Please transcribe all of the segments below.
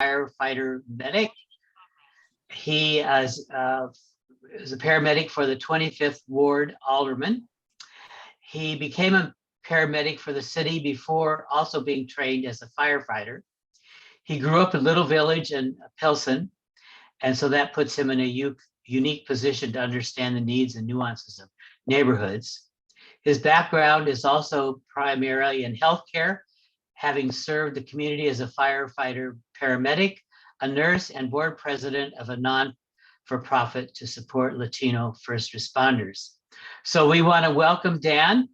firefighter medic. He is a paramedic for the 25th Ward Alderman. He became a paramedic for the city before also being trained as a firefighter. He grew up in Little Village in Pilsen, and so that puts him in a unique position to understand the needs and nuances of neighborhoods. His background is also primarily in healthcare, having served the community as a firefighter paramedic, a nurse, and board president of a non-for-profit to support Latino first responders. So we want to welcome Dan.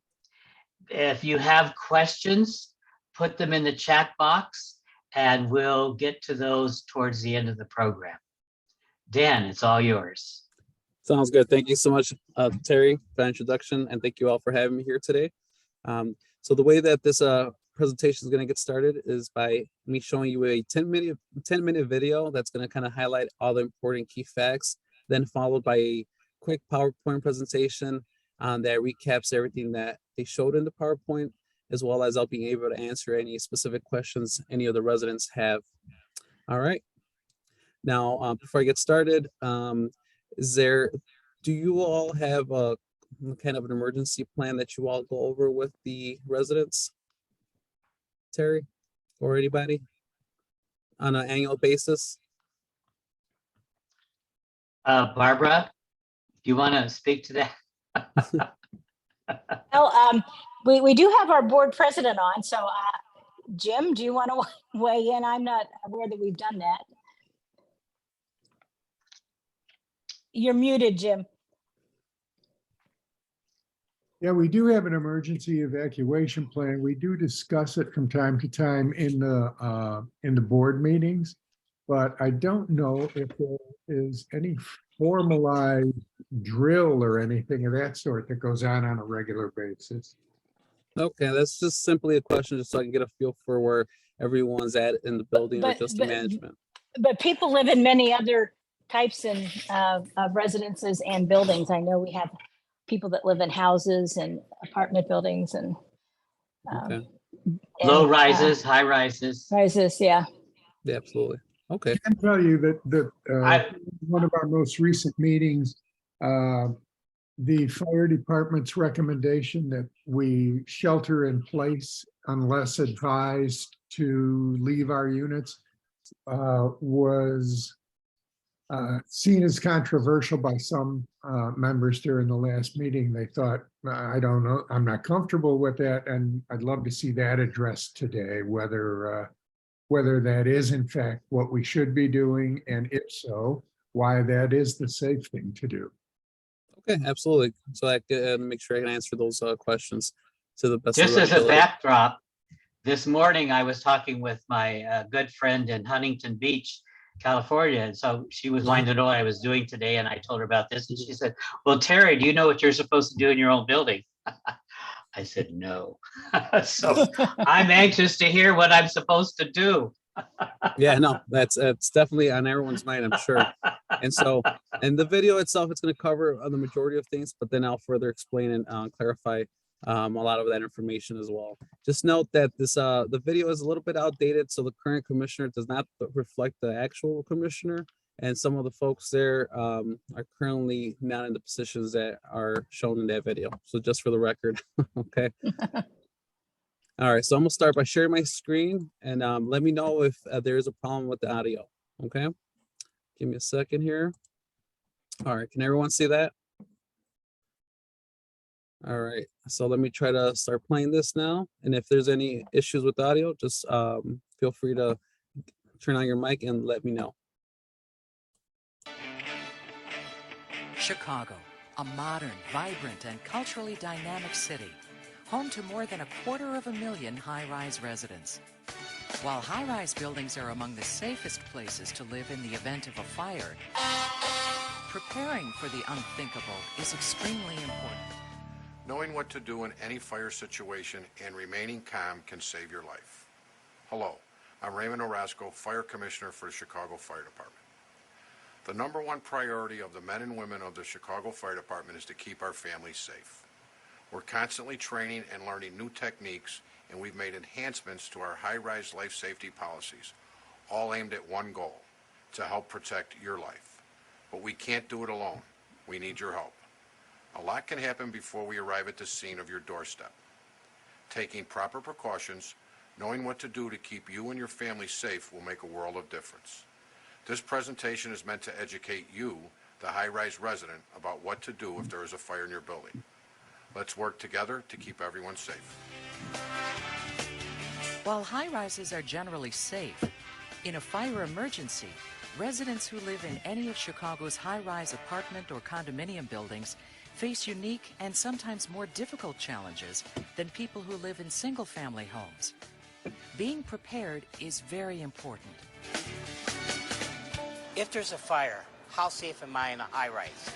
If you have questions, put them in the chat box and we'll get to those towards the end of the program. Dan, it's all yours. Sounds good. Thank you so much, Terry, for the introduction, and thank you all for having me here today. So the way that this presentation is going to get started is by me showing you a 10-minute video that's going to kind of highlight all the important key facts, then followed by a quick PowerPoint presentation that recaps everything that they showed in the PowerPoint, as well as I'll be able to answer any specific questions any of the residents have. All right. Now, before I get started, do you all have a kind of an emergency plan that you all go over with the residents, Terry, or anybody, on an annual basis? Barbara, do you want to speak to that? Well, we do have our board president on, so Jim, do you want to weigh in? I'm not aware that we've done that. You're muted, Jim. Yeah, we do have an emergency evacuation plan. We do discuss it from time to time in the board meetings, but I don't know if there is any formalized drill or anything of that sort that goes on a regular basis. Okay, that's just simply a question just so I can get a feel for where everyone's at in the building or just the management. But people live in many other types of residences and buildings. I know we have people that live in houses and apartment buildings and low rises, high rises. Rises, yeah. Yeah, absolutely. Okay. I can tell you that one of our most recent meetings, the fire department's recommendation that we shelter in place unless advised to leave our units was seen as controversial by some members during the last meeting. They thought, I don't know, I'm not comfortable with that, and I'd love to see that addressed today, whether that is in fact what we should be doing, and if so, why that is the safe thing to do. Okay, absolutely. So I can make sure I can answer those questions to the best Just of my as a ability. backdrop, this morning I was talking with my good friend in Huntington Beach, California. And so she was wanting to know what I was doing today. And I told her about this. And she said, well, Terry, do you know what you're supposed to do in your own building? I said, no. So I'm anxious to hear what I'm supposed to do. Yeah, no, that's definitely on everyone's mind, I'm sure. And so, and the video itself, it's going to cover the majority of things, but then I'll further explain and clarify a lot of that information as well. Just note that this the video is a little bit outdated, so the current commissioner does not reflect the actual commissioner, and some of the folks there are currently not in the positions that are shown in that video. So just for the record, okay. All right, so I'm gonna start by sharing my screen, and let me know if there is a problem with the audio. Okay, give me a second here. All right, can everyone see that? All right, so let me try to start playing this now. And if there's any issues with the audio, just feel free to turn on your mic and let me know. Chicago, a modern, vibrant, and culturally dynamic city, home to more than 250,000 high-rise residents. While high-rise buildings are among the safest places to live in the event of a fire, preparing for the unthinkable is extremely important. Knowing what to do in any fire situation and remaining calm can save your life. Hello, I'm Raymond Orozco, Fire Commissioner for the Chicago Fire Department. The #1 priority of the men and women of the Chicago Fire Department is to keep our families safe. We're constantly training and learning new techniques, and we've made enhancements to our high-rise life safety policies, all aimed at one goal, to help protect your life. But we can't do it alone. We need your help. A lot can happen before we arrive at the scene of your doorstep. Taking proper precautions, knowing what to do to keep you and your family safe will make a world of difference. This presentation is meant to educate you, the high-rise resident, about what to do if there is a fire in your building. Let's work together to keep everyone safe. While high-rises are generally safe, in a fire emergency, residents who live in any of Chicago's high-rise apartment or condominium buildings face unique and sometimes more difficult challenges than people who live in single-family homes. Being prepared is very important. If there's a fire, how safe am I in a high-rise?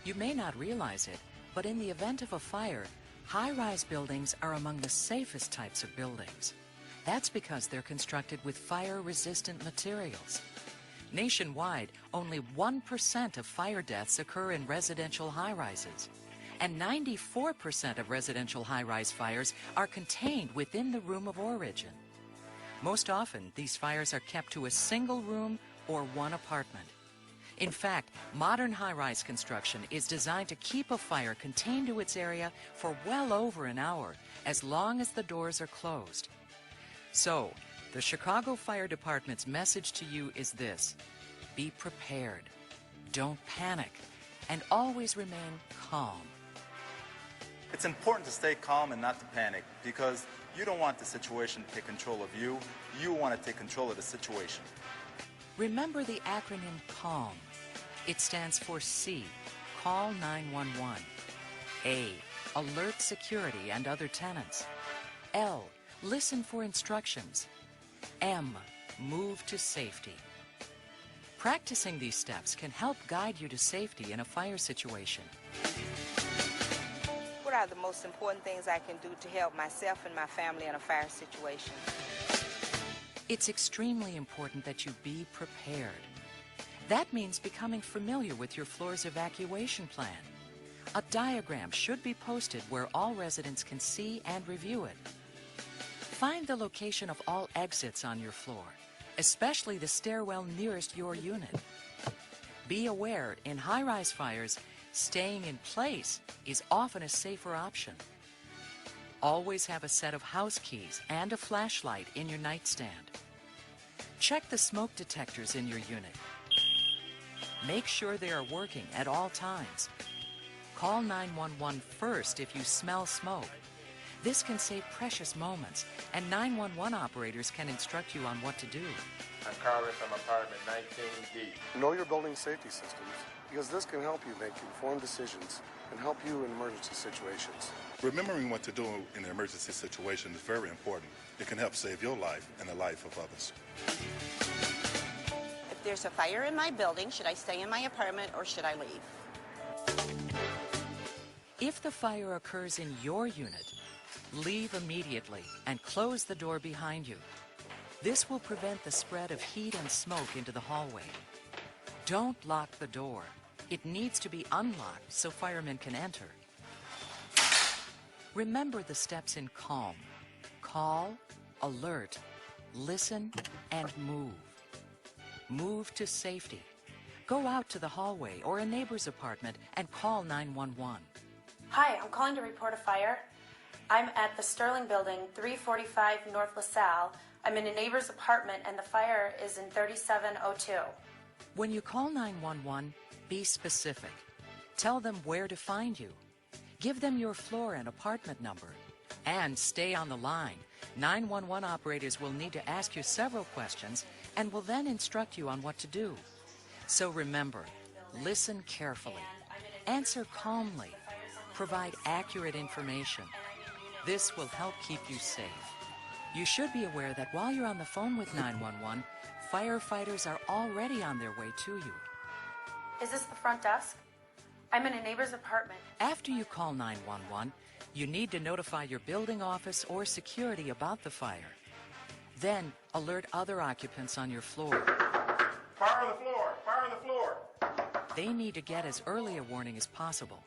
You may not realize it, but in the event of a fire, high-rise buildings are among the safest types of buildings. That's because they're constructed with fire-resistant materials. Nationwide, only 1% of fire deaths occur in residential high-rises, and 94% of residential high-rise fires are contained within the room of origin. Most often, these fires are kept to a single room or one apartment. In fact, modern high-rise construction is designed to keep a fire contained to its area for well over an hour, as long as the doors are closed. So, the Chicago Fire Department's message to you is this: be prepared, don't panic, and always remain calm. It's important to stay calm and not to panic, because you don't want the situation to take control of you. You want to take control of the situation. Remember the acronym CALM. It stands for C, call 911. A, alert security and other tenants. L, listen for instructions. M, move to safety. Practicing these steps can help guide you to safety in a fire situation. What are the most important things I can do to help myself and my family in a fire situation? It's extremely important that you be prepared. That means becoming familiar with your floor's evacuation plan. A diagram should be posted where all residents can see and review it. Find the location of all exits on your floor, especially the stairwell nearest your unit. Be aware, in high-rise fires, staying in place is often a safer option. Always have a set of house keys and a flashlight in your nightstand. Check the smoke detectors in your unit. Make sure they are working at all times. Call 911 first if you smell smoke. This can save precious moments, and 911 operators can instruct you on what to do. I'm Carter from apartment 19D. Know your building safety systems, because this can help you make informed decisions and help you in emergency situations. Remembering what to do in an emergency situation is very important. It can help save your life and the life of others. If there's a fire in my building, should I stay in my apartment or should I leave? If the fire occurs in your unit, leave immediately and close the door behind you. This will prevent the spread of heat and smoke into the hallway. Don't lock the door. It needs to be unlocked so firemen can enter. Remember the steps in CALM. Call, alert, listen, and move. Move to safety. Go out to the hallway or a neighbor's apartment and call 911. Hi, I'm calling to report a fire. I'm at the Sterling Building, 345 North LaSalle. I'm in a neighbor's apartment and the fire is in 3702. When you call 911, be specific. Tell them where to find you. Give them your floor and apartment number. And stay on the line. 911 operators will need to ask you several questions and will then instruct you on what to do. So remember, listen carefully. Answer calmly. Provide accurate information. This will help keep you safe. You should be aware that while you're on the phone with 911, firefighters are already on their way to you. Is this the front desk? I'm in a neighbor's apartment. After you call 911, you need to notify your building office or security about the fire. Then alert other occupants on your floor. Fire on the floor! Fire on the floor! They need to get as early a warning as possible.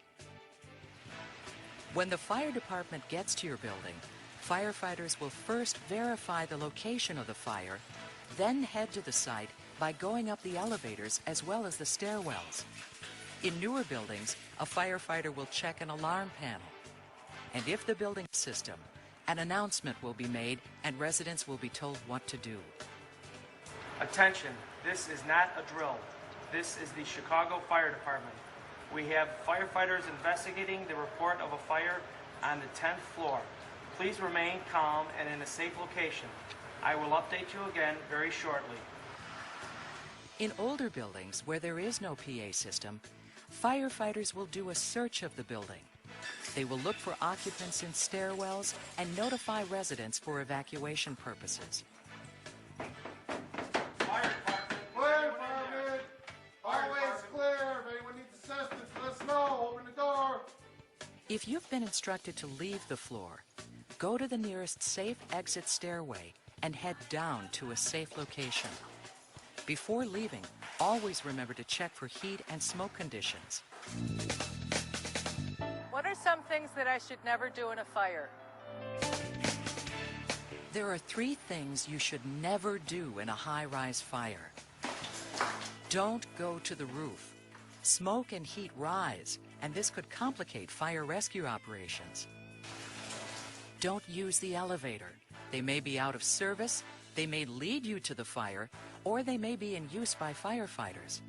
When the fire department gets to your building, Firefighters will first verify the location of the fire, then head to the site by going up the elevators as well as the stairwells. In newer buildings, a firefighter will check an alarm panel. And if the building system, an announcement will be made and residents will be told what to do. Attention, this is not a drill. This is the Chicago Fire Department. We have firefighters investigating the report of a fire on the 10th floor. Please remain calm and in a safe location. I will update you again very shortly. In older buildings where there is no PA system, firefighters will do a search of the building. They will look for occupants in stairwells and notify residents for evacuation purposes. Fire department! Always clear. If anyone needs assistance, let us know. Open the door. If you've been instructed to leave the floor, go to the nearest safe exit stairway and head down to a safe location. Before leaving, always remember to check for heat and smoke conditions. What are some things that I should never do in a fire? There are 3 things you should never do in a high-rise fire. Don't go to the roof. Smoke and heat rise, and this could complicate fire rescue operations. Don't use the elevator. They may be out of service, they may lead you to the fire, or they may be in use by firefighters.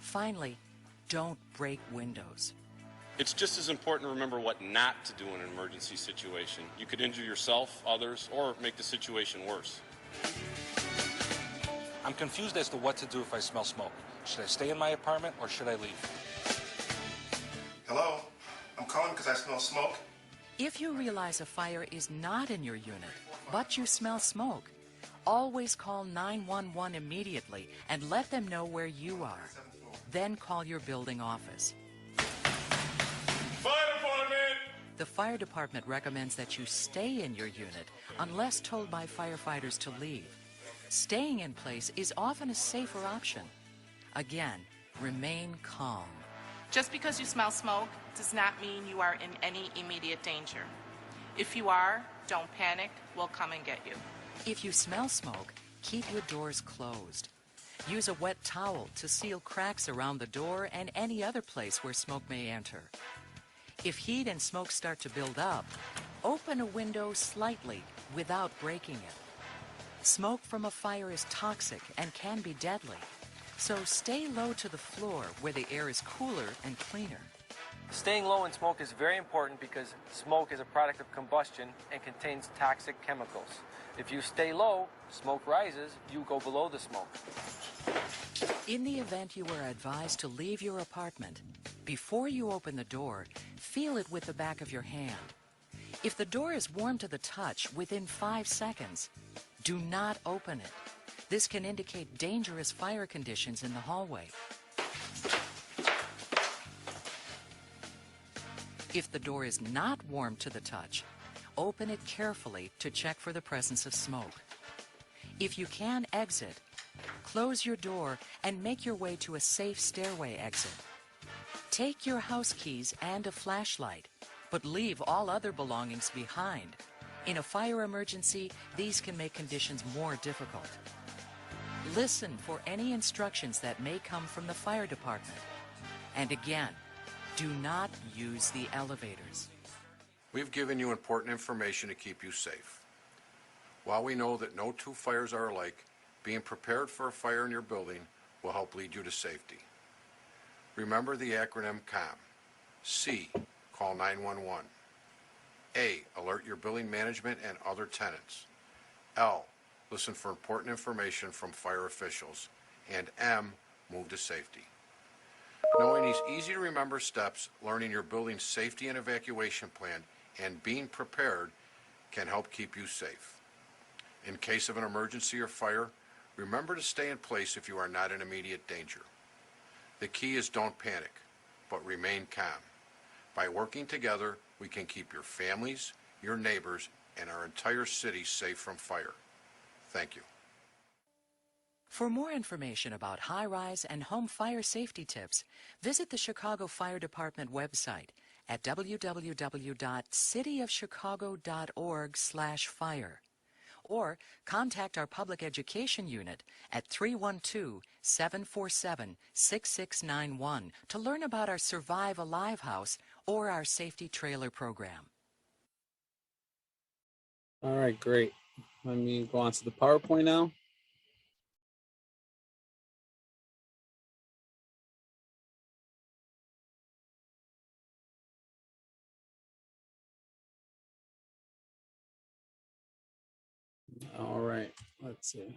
Finally, don't break windows. It's just as important to remember what not to do in an emergency situation. You could injure yourself, others, or make the situation worse. I'm confused as to what to do if I smell smoke. Should I stay in my apartment or should I leave? Hello? I'm calling because I smell smoke. If you realize a fire is not in your unit, but you smell smoke, always call 911 immediately and let them know where you are. Then call your building office. Fire department! The fire department recommends that you stay in your unit unless told by firefighters to leave. Staying in place is often a safer option. Again, remain calm. Just because you smell smoke does not mean you are in any immediate danger. If you are, don't panic. We'll come and get you. If you smell smoke, keep your doors closed. Use a wet towel to seal cracks around the door and any other place where smoke may enter. If heat and smoke start to build up, open a window slightly without breaking it. Smoke from a fire is toxic and can be deadly, so stay low to the floor where the air is cooler and cleaner. Staying low in smoke is very important because smoke is a product of combustion and contains toxic chemicals. If you stay low, smoke rises, you go below the smoke. In the event you are advised to leave your apartment, before you open the door, feel it with the back of your hand. If the door is warm to the touch within 5 seconds, do not open it. This can indicate dangerous fire conditions in the hallway. If the door is not warm to the touch, open it carefully to check for the presence of smoke. If you can exit, close your door and make your way to a safe stairway exit. Take your house keys and a flashlight, but leave all other belongings behind. In a fire emergency, these can make conditions more difficult. Listen for any instructions that may come from the fire department. And again, do not use the elevators. We've given you important information to keep you safe. While we know that no 2 fires are alike, being prepared for a fire in your building will help lead you to safety. Remember the acronym CALM. C, call 911. A, alert your building management and other tenants. L, listen for important information from fire officials. And M, move to safety. Knowing these easy to remember steps, learning your building's safety and evacuation plan, and being prepared can help keep you safe. In case of an emergency or fire, remember to stay in place if you are not in immediate danger. The key is don't panic, but remain calm. By working together, we can keep your families, your neighbors, and our entire city safe from fire. Thank you. For more information about high-rise and home fire safety tips, visit the Chicago Fire Department website at www.cityofchicago.org/fire. Or contact our public education unit at 312-747-6691 to learn about our Survive Alive House or our safety trailer program. All right, great. Let me go on to the PowerPoint now. All right, let's see.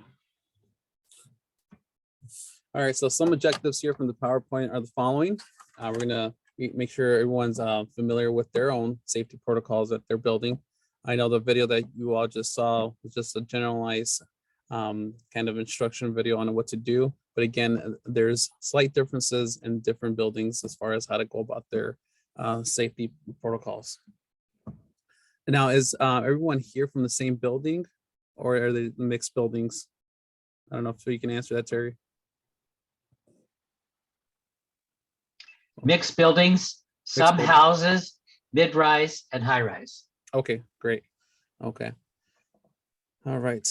All right, so some objectives here from the PowerPoint are the following. We're gonna make sure everyone's familiar with their own safety protocols that they're building. I know the video that you all just saw was just a generalized kind of instruction video on what to do. But again, there's slight differences in different buildings as far as how to go about their safety protocols. Now, is everyone here from the same building, or are they mixed buildings? I don't know if you can answer that, Terry. Mixed buildings, some buildings. houses, mid-rise and high-rise. Okay, great. Okay. All right.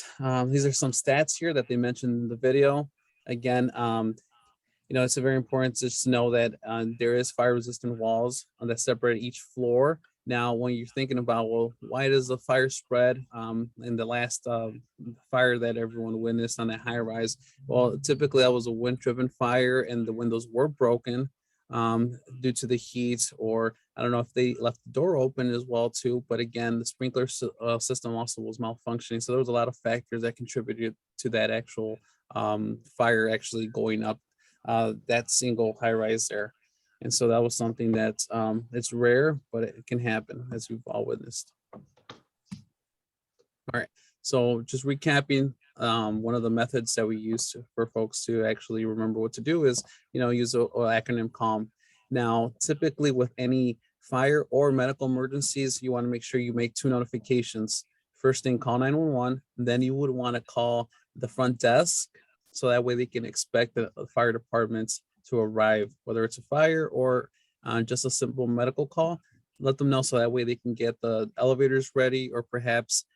These are some stats here that they mentioned in the video. Again, you know, it's very important just to know that there is fire resistant walls that separate each floor. Now, when you're thinking about, well, why does the fire spread in the last fire that everyone witnessed on that high rise? Well, typically that was a wind driven fire and the windows were broken due to the heat, or I don't know if they left the door open as well too, but again, the sprinkler system also was malfunctioning. So there was a lot of factors that contributed to that actual fire actually going up that single high rise there. And so that was something that's it's rare, but it can happen, as we've all witnessed. All right, so just recapping, one of the methods that we use for folks to actually remember what to do is, you know, use a acronym CALM. Now, typically with any fire or medical emergencies, you want to make sure you make 2 notifications. First thing, call 911. Then you would want to call the front desk, so that way they can expect the fire departments to arrive, whether it's a fire or just a simple medical call. Let them know so that way they can get the elevators ready, or perhaps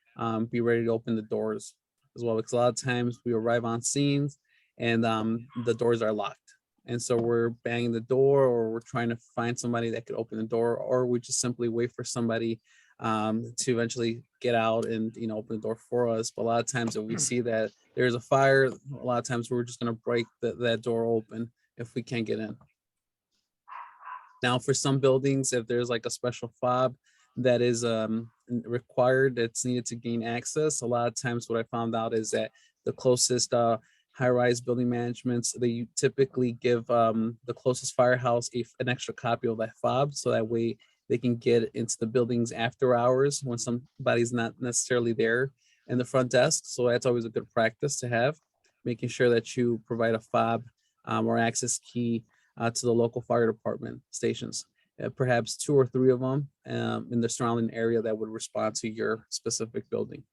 be ready to open the doors as well, because a lot of times we arrive on scenes and the doors are locked. And so we're banging the door, or we're trying to find somebody that could open the door, or we just simply wait for somebody to eventually get out and, you know, open the door for us. But a lot of times if we see that there's a fire, a lot of times we're just going to break that door open if we can't get in. Now, for some buildings, if there's like a special fob that is required, that's needed to gain access, a lot of times what I found out is that the closest high-rise building managements, they typically give the closest firehouse an extra copy of that fob, so that way they can get into the buildings after hours when somebody's not necessarily there in the front desk. So that's always a good practice to have, making sure that you provide a fob or access key to the local fire department stations. Perhaps 2 or 3 of them in the surrounding area that would respond to your specific building.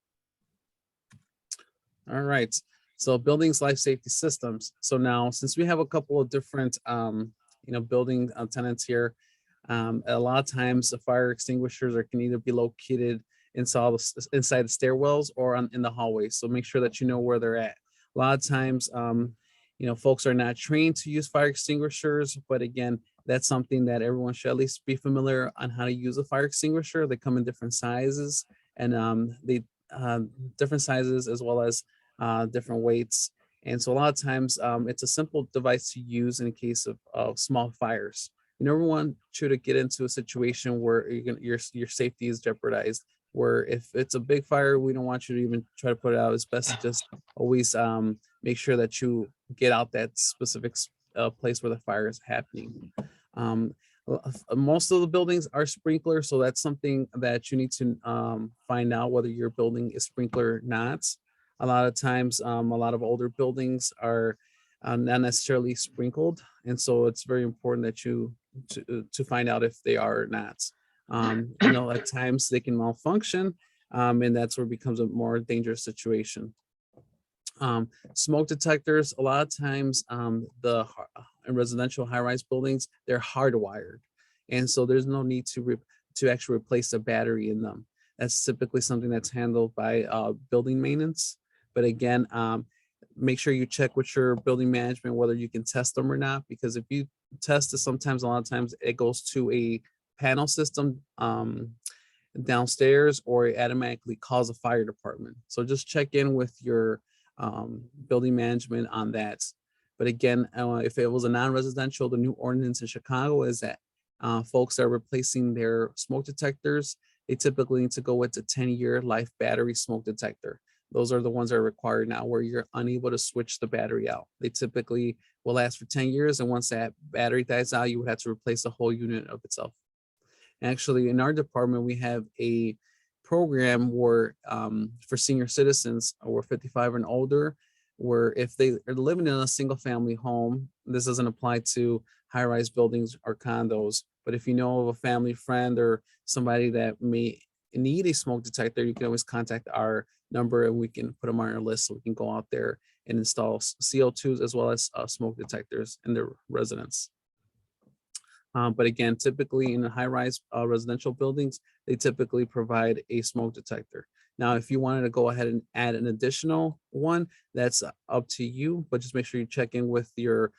All right, so buildings life safety systems. So now, since we have a couple of different you know, building tenants here, a lot of times the fire extinguishers can either be located inside the stairwells or in the hallway. So make sure that you know where they're at. A lot of times, you know, folks are not trained to use fire extinguishers, but again, that's something that everyone should at least be familiar on how to use a fire extinguisher. They come in different sizes, and different sizes as well as different weights. And so a lot of times it's a simple device to use in case of small fires. You never want you to get into a situation where your safety is jeopardized, where if it's a big fire, we don't want you to even try to put it out. It's best to just always make sure that you get out that specific place where the fire is happening. Most of the buildings are sprinkler, so that's something that you need to find out whether your building is sprinkler or not. A lot of times, a lot of older buildings are not necessarily sprinkled, and so it's very important that you to find out if they are or not. You know, at times they can malfunction, and that's where it becomes a more dangerous situation. Smoke detectors, a lot of times in residential high-rise buildings, they're hardwired. And so there's no need to actually replace the battery in them. That's typically something that's handled by building maintenance. But again, make sure you check with your building management whether you can test them or not, because if you test it, sometimes a lot of times it goes to a panel system downstairs, or it automatically calls a fire department. So just check in with your building management on that. But again, if it was a non-residential, the new ordinance in Chicago is that folks that are replacing their smoke detectors, they typically need to go with a 10-year life battery smoke detector. Those are the ones that are required now, where you're unable to switch the battery out. They typically will last for 10 years. And once that battery dies out, you would have to replace the whole unit of itself. Actually, in our department, we have a program where for senior citizens who are 55 and older, where if they are living in a single family home, this doesn't apply to high-rise buildings or condos, but if you know of a family friend or somebody that may need a smoke detector, you can always contact our number and we can put them on our list so we can go out there and install CO2s as well as smoke detectors in their residence. But again, typically in the high-rise residential buildings, they typically provide a smoke detector. Now, if you wanted to go ahead and add an additional one, that's up to you, but just make sure you check in with your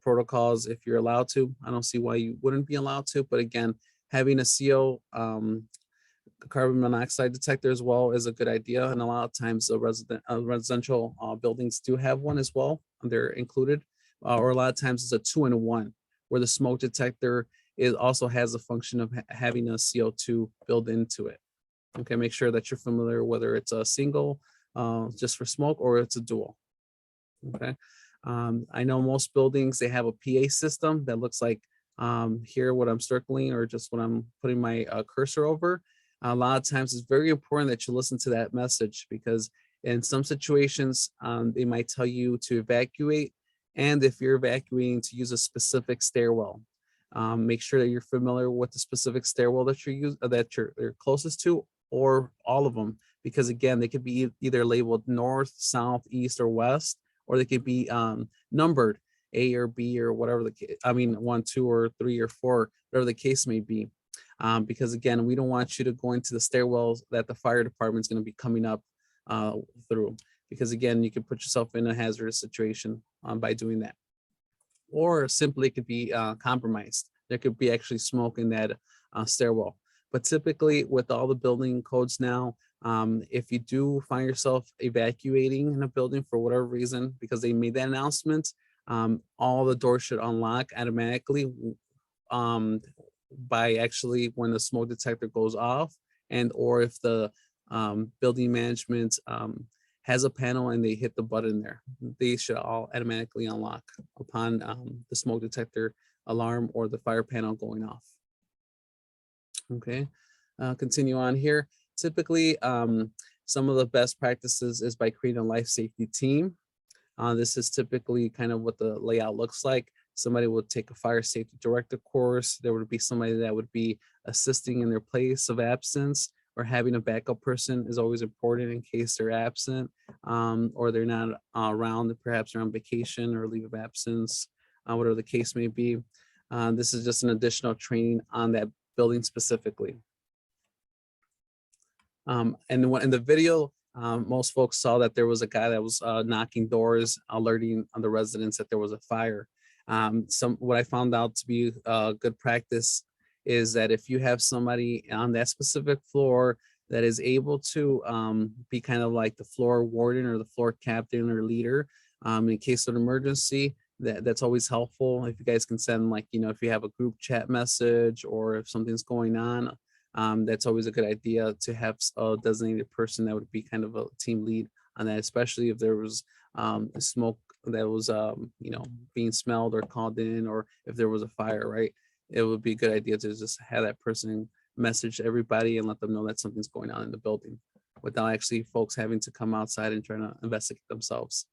protocols if you're allowed to. I don't see why you wouldn't be allowed to, but again, having a CO carbon monoxide detector as well is a good idea. And a lot of times the residential buildings do have one as well. They're included, or a lot of times it's a 2-in-1, where the smoke detector also has a function of having a CO2 built into it. Okay, make sure that you're familiar whether it's a single just for smoke or it's a dual. Okay, I know most buildings, they have a PA system that looks like here what I'm circling or just what I'm putting my cursor over. A lot of times it's very important that you listen to that message, because in some situations they might tell you to evacuate, and if you're evacuating, to use a specific stairwell. Make sure that you're familiar with the specific stairwell that you're closest to, or all of them, because again, they could be either labeled north, south, east, or west, or they could be numbered A or B or whatever the case. I mean, 1, 2, or 3, or 4, whatever the case may be. Because again, we don't want you to go into the stairwells that the fire department is going to be coming up through, because again, you could put yourself in a hazardous situation by doing that. Or simply it could be compromised. There could be actually smoke in that stairwell. But typically with all the building codes now, if you do find yourself evacuating in a building for whatever reason, because they made that announcement, all the doors should unlock automatically by actually when the smoke detector goes off, and or if the building management has a panel and they hit the button there, they should all automatically unlock upon the smoke detector alarm or the fire panel going off. Okay, continue on here. Typically, some of the best practices is by creating a life safety team. This is typically kind of what the layout looks like. Somebody would take a fire safety director course. There would be somebody that would be assisting in their place of absence, or having a backup person is always important in case they're absent or they're not around, perhaps they're on vacation or leave of absence, whatever the case may be. This is just an additional training on that building specifically. And in the video, most folks saw that there was a guy that was knocking doors, alerting on the residents that there was a fire. What I found out to be good practice is that if you have somebody on that specific floor that is able to be kind of like the floor warden or the floor captain or leader in case of an emergency, that's always helpful. If you guys can send, like, if you have a group chat message or if something's going on, that's always a good idea to have a designated person that would be kind of a team lead on that, especially if there was smoke that was being smelled or called in, or if there was a fire, right? It would be a good idea to just have that person message everybody and let them know that something's going on in the building without actually folks having to come outside and try to investigate themselves.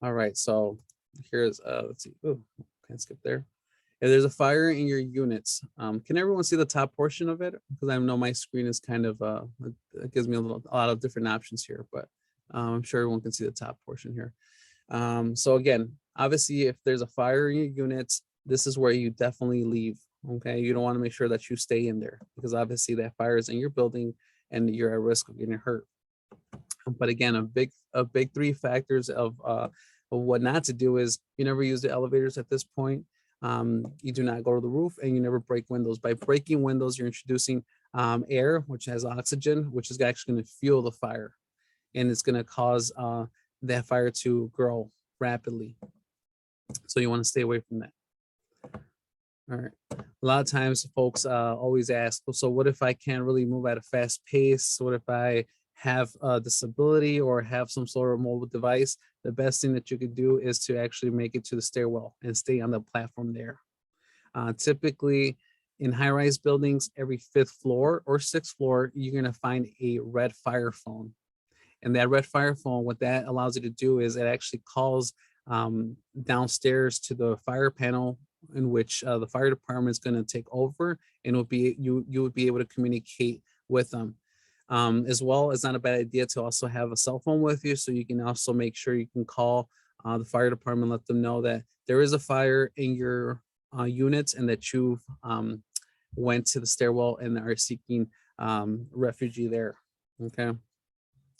All right, so here's let's see. Oh, can't skip there. If there's a fire in your units, can everyone see the top portion of it? Because I know my screen is kind of it gives me a lot of different options here, but I'm sure everyone can see the top portion here. So again, obviously, if there's a fire in your units, this is where you definitely leave. Okay, you don't want to make sure that you stay in there because obviously that fire is in your building and you're at risk of getting hurt. But again, a big three factors of what not to do is you never use the elevators at this point. You do not go to the roof, and you never break windows. By breaking windows, you're introducing air, which has oxygen, which is actually going to fuel the fire, and it's going to cause that fire to grow rapidly. So you want to stay away from that. All right. A lot of times folks always ask, well, so what if I can't really move at a fast pace? What if I have a disability or have some sort of mobile device? The best thing that you could do is to actually make it to the stairwell and stay on the platform there. Typically in high-rise buildings, every 5th floor or 6th floor, you're going to find a red fire phone. And that red fire phone, what that allows you to do is it actually calls downstairs to the fire panel, in which the fire department is going to take over, and you would be able to communicate with them. As well, it's not a bad idea to also have a cell phone with you, so you can also make sure you can call the fire department, let them know that there is a fire in your units and that you've went to the stairwell and are seeking refugee there. Okay,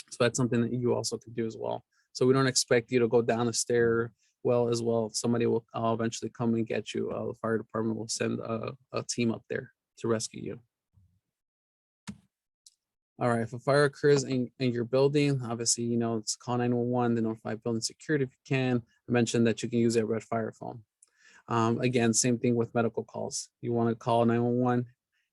so that's something that you also could do as well. So we don't expect you to go down the stairwell as well. Somebody will eventually come and get you. The fire department will send a team up there to rescue you. All right, if a fire occurs in your building, obviously, you know, it's call 911 to notify building security if you can. I mentioned that you can use a red fire phone. Again, same thing with medical calls. You want to call 911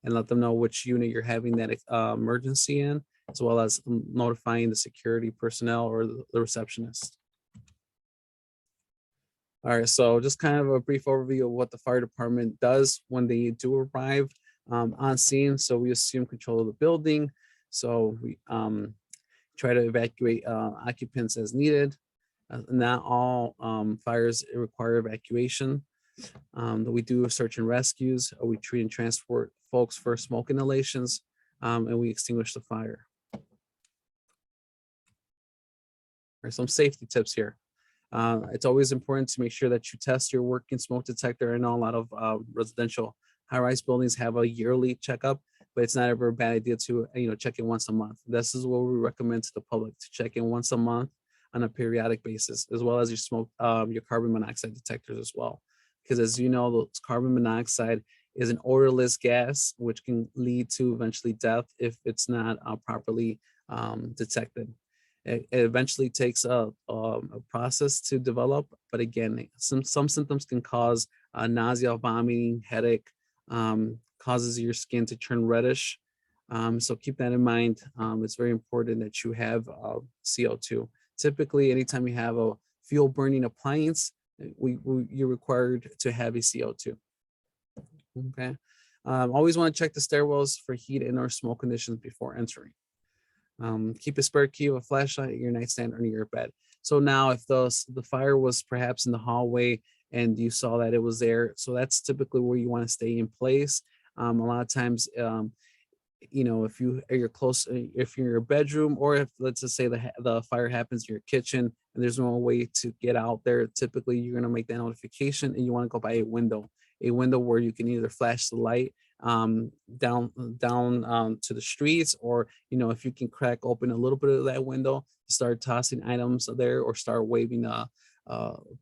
and let them know which unit you're having that emergency in, as well as notifying the security personnel or the receptionist. All right, so just kind of a brief overview of what the fire department does when they do arrive on scene. So we assume control of the building. So we try to evacuate occupants as needed. Not all fires require evacuation. We do search and rescues. We treat and transport folks for smoke inhalations, and we extinguish the fire. There's some safety tips here. It's always important to make sure that you test your working smoke detector. I know a lot of residential high-rise buildings have a yearly checkup, but it's not ever a bad idea to check in once a month. This is what we recommend to the public, to check in once a month on a periodic basis, as well as your carbon monoxide detectors as well. Because as you know, carbon monoxide is an odorless gas, which can lead to eventually death if it's not properly detected. It eventually takes a process to develop, but again, some symptoms can cause nausea, vomiting, headache, causes your skin to turn reddish. So keep that in mind. It's very important that you have CO2. Typically, anytime you have a fuel burning appliance, you're required to have a CO2. Okay. Always want to check the stairwells for heat and or smoke conditions before entering. Keep a spare key of a flashlight at your nightstand under your bed. So now if the fire was perhaps in the hallway and you saw that it was there, so that's typically where you want to stay in place. A lot of times, if you're close, if you're in your bedroom, or if let's just say the fire happens in your kitchen and there's no way to get out there, typically you're going to make that notification and you want to go by a window where you can either flash the light down to the streets, or if you can crack open a little bit of that window, start tossing items there or start waving a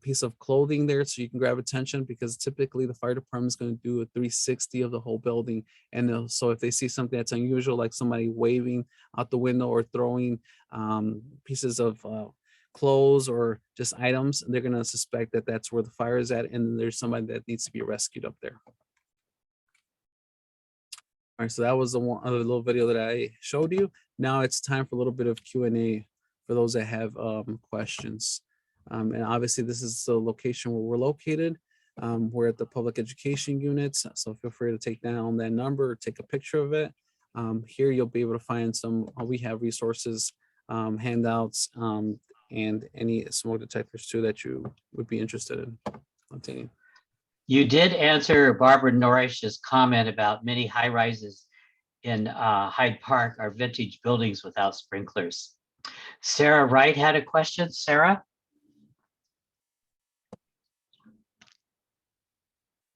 piece of clothing there so you can grab attention, because typically the fire department is going to do a 360 of the whole building. And so if they see something that's unusual, like somebody waving out the window or throwing pieces of clothes or just items, they're going to suspect that that's where the fire is at, and there's somebody that needs to be rescued up there. All right, so that was the one other little video that I showed you. Now it's time for a little bit of Q&A for those that have questions. And obviously this is the location where we're located. We're at the public education units, so feel free to take down that number or take a picture of it. Here you'll be able to find we have resources, handouts, and any smoke detectors too that you would be interested in obtaining. You did answer Barbara Norish's comment about many high rises in Hyde Park are vintage buildings without sprinklers. Sarah Wright had a question. Sarah?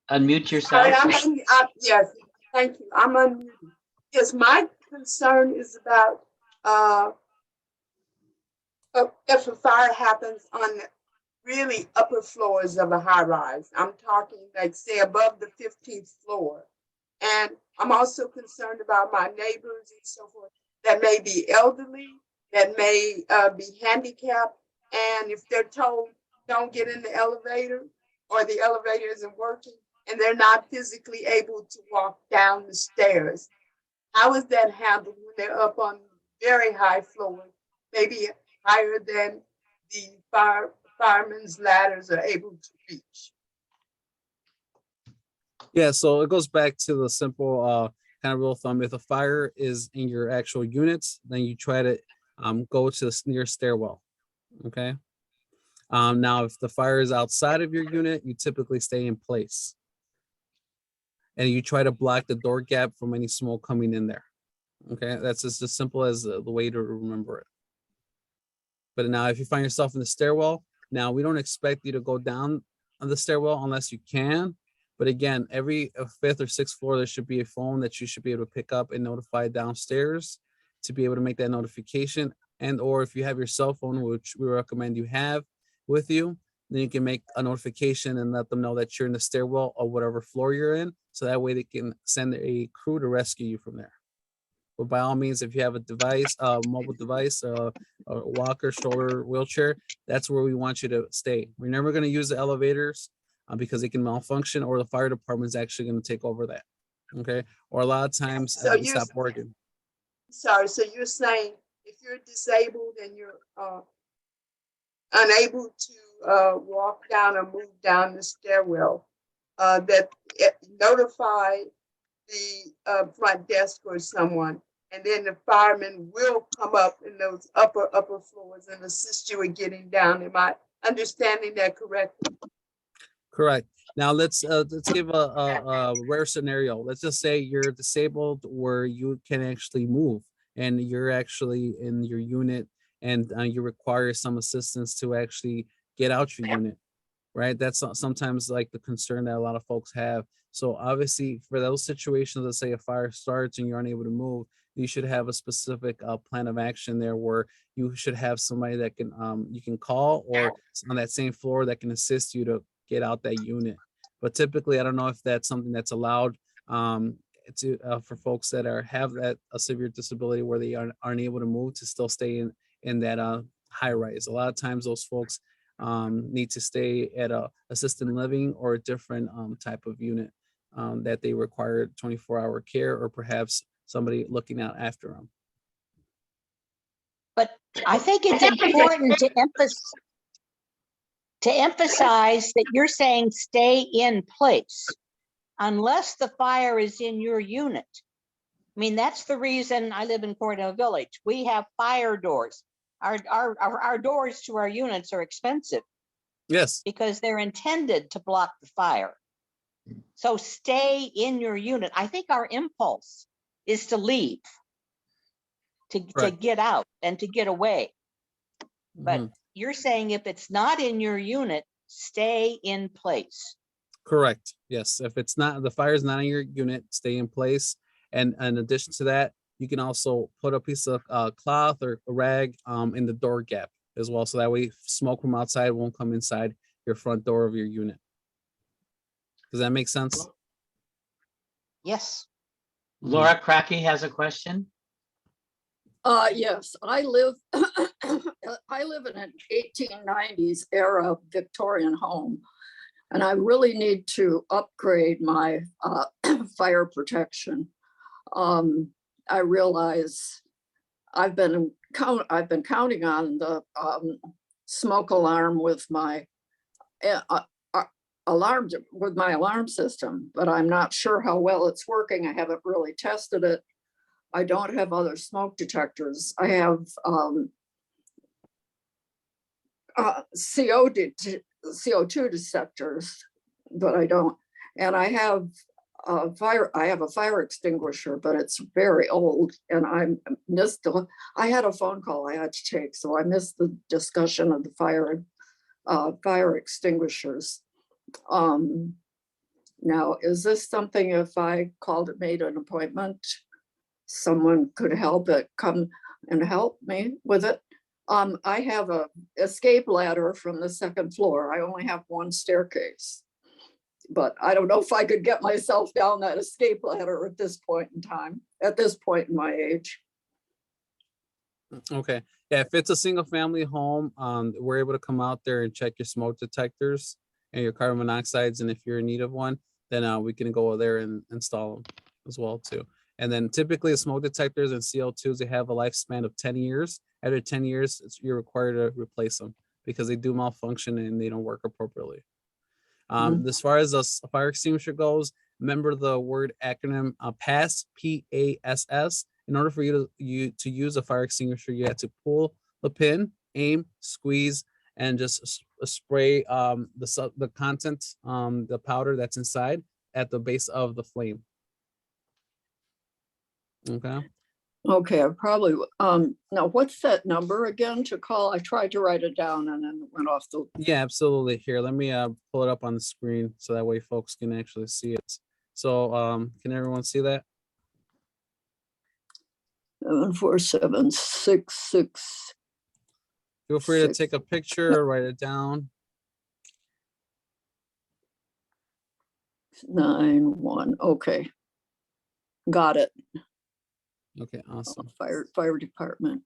unmute Sorry, yourself. yes, thank you. I'm unmuted. Yes, my concern is about if a fire happens on the really upper floors of a high rise. I'm talking like say above the 15th floor. And I'm also concerned about my neighbors and so forth that may be elderly, that may be handicapped. And if they're told, don't get in the elevator or the elevator isn't working and they're not physically able to walk down the stairs, how is that handled when they're up on very high floors, maybe higher than the firemen's ladders are able to reach? Yeah, so it goes back to the simple kind of rule of thumb. If the fire is in your actual units, then you try to go to the nearest stairwell. Okay. Now, if the fire is outside of your unit, you typically stay in place. And you try to block the door gap from any smoke coming in there. Okay, that's just as simple as the way to remember it. But now if you find yourself in the stairwell, now we don't expect you to go down on the stairwell unless you can. But again, every 5th or 6th floor, there should be a phone that you should be able to pick up and notify downstairs to be able to make that notification. And or if you have your cell phone, which we recommend you have with you, then you can make a notification and let them know that you're in the stairwell or whatever floor you're in. So that way they can send a crew to rescue you from there. But by all means, if you have a device, a mobile device, a walker, stroller, wheelchair, that's where we want you to stay. We're never going to use the elevators because they can malfunction, or the fire department is actually going to take over that. Okay. Or a lot of times they stop working. Sorry, so you're saying if you're disabled and you're unable to walk down or move down the stairwell, that notify the front desk or someone, and then the firemen will come up in those upper floors and assist you in getting down. Am I understanding that correctly? Correct. Now let's give a rare scenario. Let's just say you're disabled where you can actually move and you're actually in your unit and you require some assistance to actually get out your unit, right? That's sometimes like the concern that a lot of folks have. So obviously for those situations, let's say a fire starts and you're unable to move, you should have a specific plan of action there where you should have somebody that can you can call or on that same floor that can assist you to get out that unit. But typically, I don't know if that's something that's allowed for folks that have that a severe disability where they aren't able to move to still stay in that high rise. A lot of times those folks need to stay at a assisted living or a different type of unit that they require 24-hour care or perhaps somebody looking out after them. But I think it's important to emphasize that you're saying stay in place unless the fire is in your unit. I mean, that's the reason I live in Cornell Village. We have fire doors. Our doors to our units are expensive. Yes. Because they're intended to block the fire. So stay in your unit. I think our impulse is to leave, to get out and to get away. But you're saying if it's not in your unit, stay in place. Correct. Yes. If it's not, the fire is not in your unit, stay in place. And in addition to that, you can also put a piece of cloth or a rag in the door gap as well. So that way smoke from outside won't come inside your front door of your unit. Does that make sense? Yes. Laura Cracky has a question. Yes, I live in an 1890s era Victorian home, and I really need to upgrade my fire protection. I realize I've been counting on the smoke alarm with my alarm system, but I'm not sure how well it's working. I haven't really tested it. I don't have other smoke detectors. I have CO2 detectors, but I don't. And I have a fire extinguisher, but it's very old, and I had a phone call I had to take, so I missed the discussion of the fire extinguishers. Now, is this something if I called and made an appointment, someone could come and help me with it? I have a escape ladder from the second floor. I only have one staircase. But I don't know if I could get myself down that escape ladder at this point in time, at this point in my age. Okay. Yeah, if it's a single family home, we're able to come out there and check your smoke detectors and your carbon monoxides. And if you're in need of one, then we can go there and install them as well too. And then typically smoke detectors and CO2s, they have a lifespan of 10 years. After 10 years, you're required to replace them because they do malfunction and they don't work appropriately. As far as a fire extinguisher goes, remember the word acronym PASS, PASS. In order for you to use a fire extinguisher, you have to pull the pin, aim, squeeze, and just spray the content, the powder that's inside at the base of the flame. Okay. Okay, I probably, now what's that number again to call? I tried to write it down and then it went off the. Yeah, absolutely. Here, let me pull it up on the screen so that way folks can actually see it. So can everyone see that? 74766. Feel free to take a picture, write it down. 91. Okay. Got it. Okay, awesome. Fire department.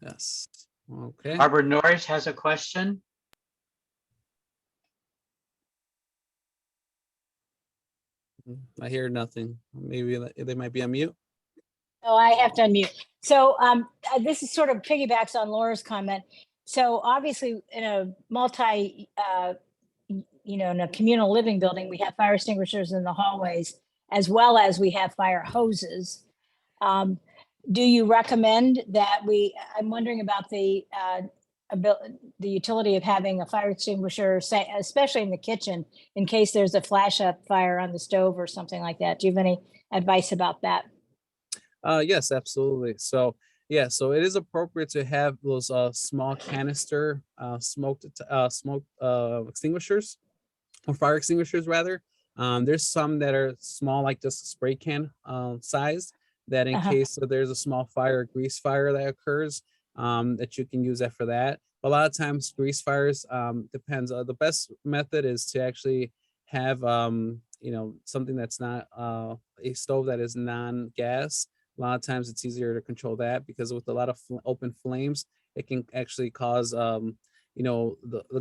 Yes. Okay. Barbara Norris has a question. I hear nothing. Maybe they might be on mute. Oh, I have to unmute. So this is sort of piggybacks on Laura's comment. So obviously in a in a communal living building, we have fire extinguishers in the hallways, as well as we have fire hoses. Do you recommend that I'm wondering about the utility of having a fire extinguisher, especially in the kitchen, in case there's a flash up fire on the stove or something like that. Do you have any advice about that? Yes, absolutely. So yeah, so it is appropriate to have those small canister smoke extinguishers, or fire extinguishers rather. There's some that are small, like just a spray can size, that in case there's a small fire, grease fire that occurs, that you can use that for that. A lot of times grease fires, depends. The best method is to actually have something that's not a stove that is non-gas. A lot of times it's easier to control that, because with a lot of open flames, it can actually cause the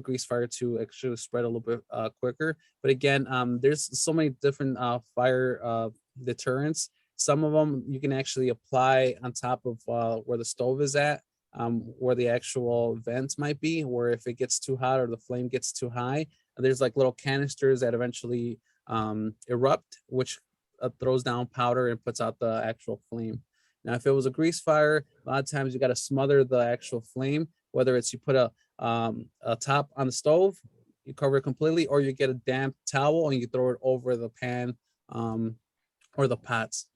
grease fire to actually spread a little bit quicker. But again, there's so many different fire deterrents. Some of them you can actually apply on top of where the stove is at, where the actual vent might be, where if it gets too hot or the flame gets too high, there's like little canisters that eventually erupt, which throws down powder and puts out the actual flame. Now, if it was a grease fire, a lot of times you got to smother the actual flame, whether it's you put a top on the stove, you cover it completely, or you get a damp towel and you throw it over the pan or the pots.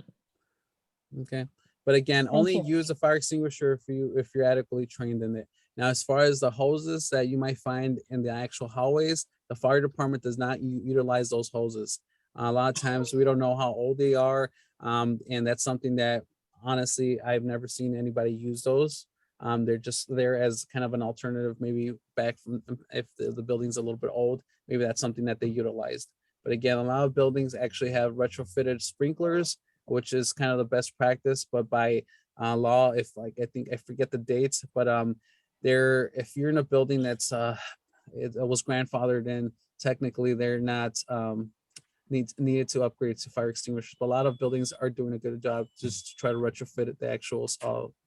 Okay. But again, only use a fire extinguisher if you're adequately trained in it. Now, as far as the hoses that you might find in the actual hallways, the fire department does not utilize those hoses. A lot of times we don't know how old they are. And that's something that honestly, I've never seen anybody use those. They're just there as kind of an alternative, maybe back from if the building's a little bit old, maybe that's something that they utilized. But again, a lot of buildings actually have retrofitted sprinklers, which is kind of the best practice. But by law, I forget the dates, but if you're in a building that's it was grandfathered in, technically they're not needed to upgrade to fire extinguishers. But a lot of buildings are doing a good job just to try to retrofit the actual